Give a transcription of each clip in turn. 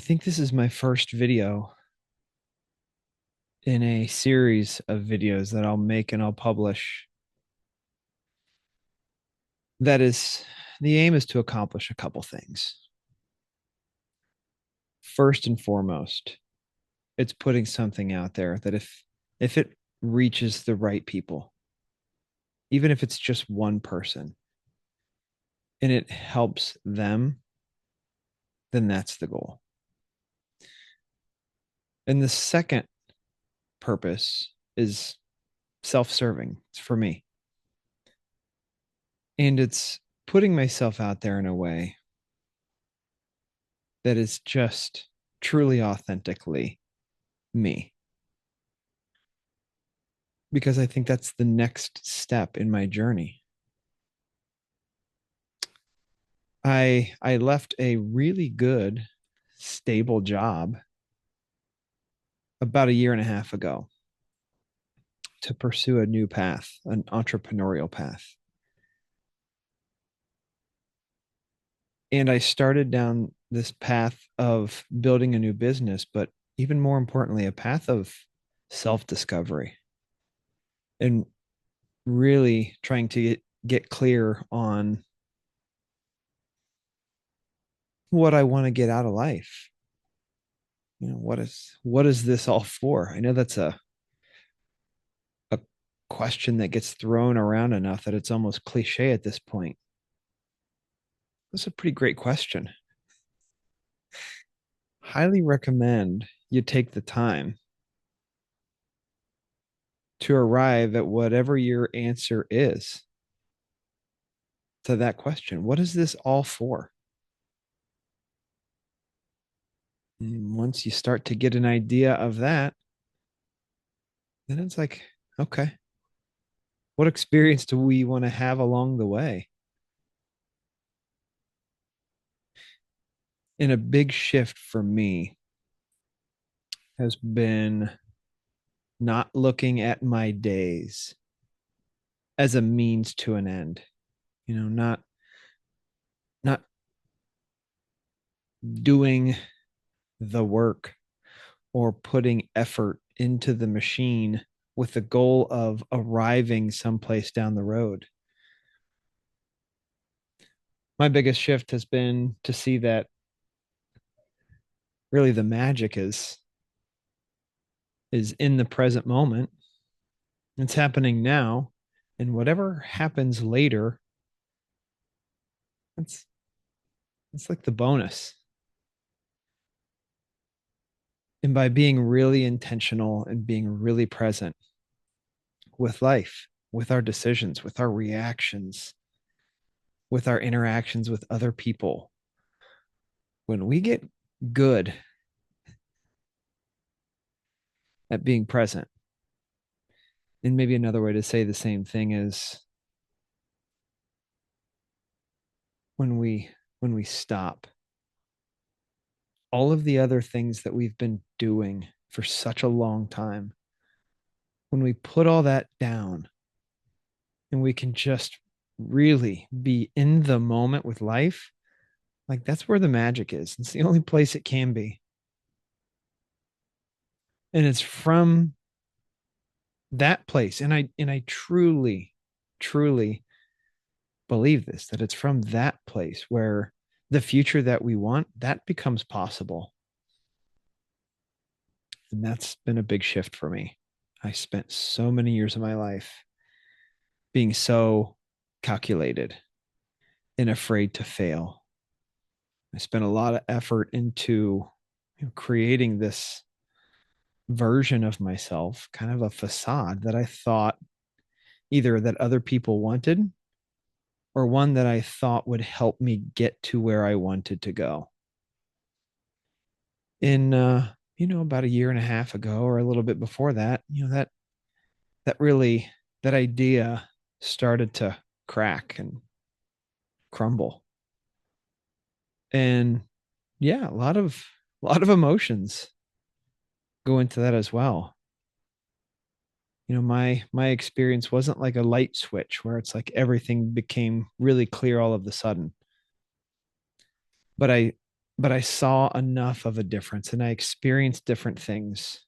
think this is my first video in a series of videos that I'll make and I'll publish. That is, the aim is to accomplish a couple things. First and foremost, it's putting something out there that if it reaches the right people, even if it's just one person, and it helps them, then that's the goal. And the second purpose is self-serving. It's for me. And it's putting myself out there in a way that is just truly authentically me, because I think that's the next step in my journey. I left a really good stable job about a year and a half ago to pursue a new path, an entrepreneurial path. And I started down this path of building a new business, but even more importantly, a path of self discovery and really trying to get clear on what I want to get out of life. What is this all for? I know that's a question that gets thrown around enough that it's almost cliche at this point. That's a pretty great question. Highly recommend you take the time to arrive at whatever your answer is to that question. What is this all for? And once you start to get an idea of that, then it's like, okay, what experience do we want to have along the way? And a big shift for me has been not looking at my days as a means to an end. Not doing the work or putting effort into the machine with the goal of arriving someplace down the road. My biggest shift has been to see that really the magic is in the present moment. It's happening now, and whatever happens later, it's it's like the bonus. And by being really intentional and being really present with life, with our decisions, with our reactions, with our interactions with other people, when we get good at being present, and maybe another way to say the same thing is when we stop all of the other things that we've been doing for such a long time, when we put all that down and we can just really be in the moment with life, like that's where the magic is. It's the only place it can be. And it's from that place. And I truly believe this, that it's from that place where the future that we want, that becomes possible. And that's been a big shift for me. I spent so many years of my life being so calculated and afraid to fail. I spent a lot of effort into creating this version of myself, kind of a facade that I thought either that other people wanted or one that I thought would help me get to where I wanted to go. In about a year and a half ago or a little bit before that, that really that idea started to crack and crumble. And yeah, a lot of emotions go into that as well. My experience wasn't like a light switch where it's like everything became really clear all of the sudden. But but I saw enough of a difference and I experienced different things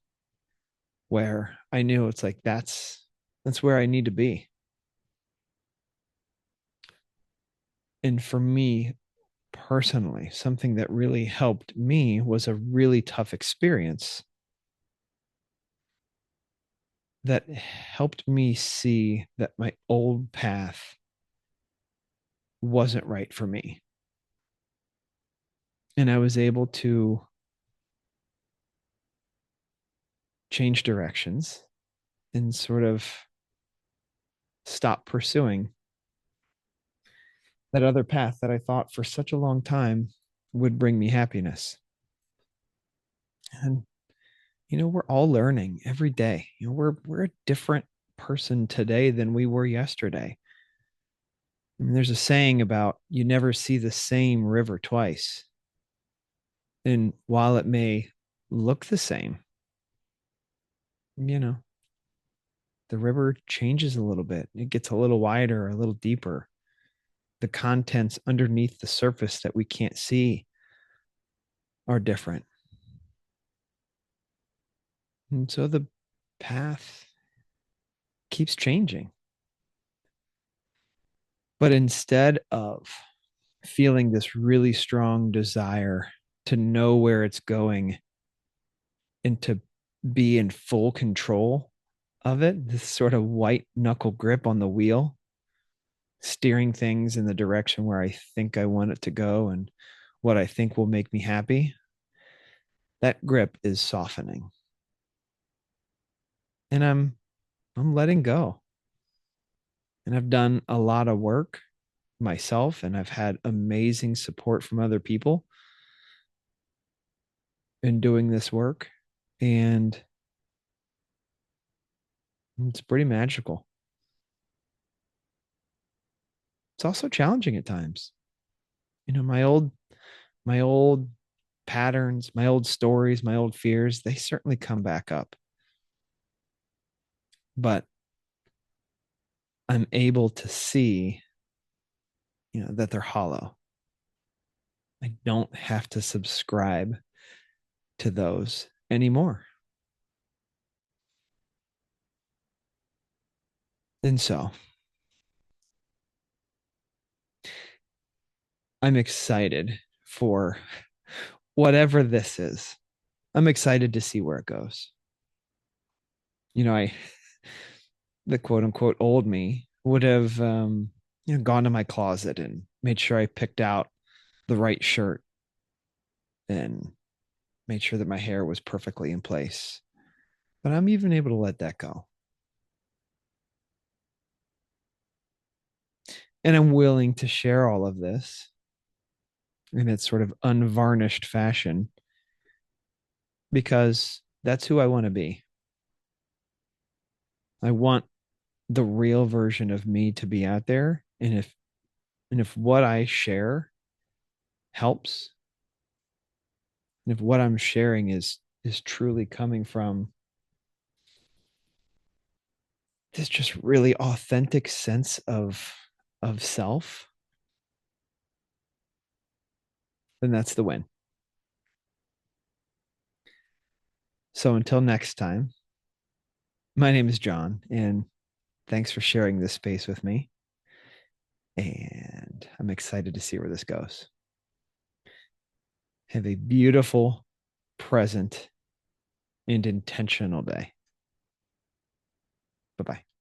where I knew it's like that's where I need to be. And for me personally, something that really helped me was a really tough experience that helped me see that my old path wasn't right for me. And I was able to change directions and sort of stop pursuing that other path that I thought for such a long time would bring me happiness. And we're all learning every day. We're a different person today than we were yesterday. I mean, there's a saying about you never see the same river twice. And while it may look the same, you know, the river changes a little bit. It gets a little wider, a little deeper. The contents underneath the surface that we can't see are different. And so the path keeps changing. But instead of feeling this really strong desire to know where it's going and to be in full control of it, this sort of white knuckle grip on the wheel, steering things in the direction where I think I want it to go and what I think will make me happy, that grip is softening. And I'm letting go. And I've done a lot of work myself and I've had amazing support from other people in doing this work. And it's pretty magical. It's also challenging at times. My old patterns, my old stories, my old fears, they certainly come back up. But I'm able to see, that they're hollow. I don't have to subscribe to those anymore. And so I'm excited for whatever this is. I'm excited to see where it goes. I the quote unquote old me would have gone to my closet and made sure I picked out the right shirt and made sure that my hair was perfectly in place. But I'm even able to let that go. And I'm willing to share all of this in its sort of unvarnished fashion because that's who I want to be. I want the real version of me to be out there. And if what I share helps, and if what I'm sharing is truly coming from this just really authentic sense of self, then that's the win. So until next time, my name is John, and thanks for sharing this space with me. And I'm excited to see where this goes. Have a beautiful, present, and intentional day. Bye bye.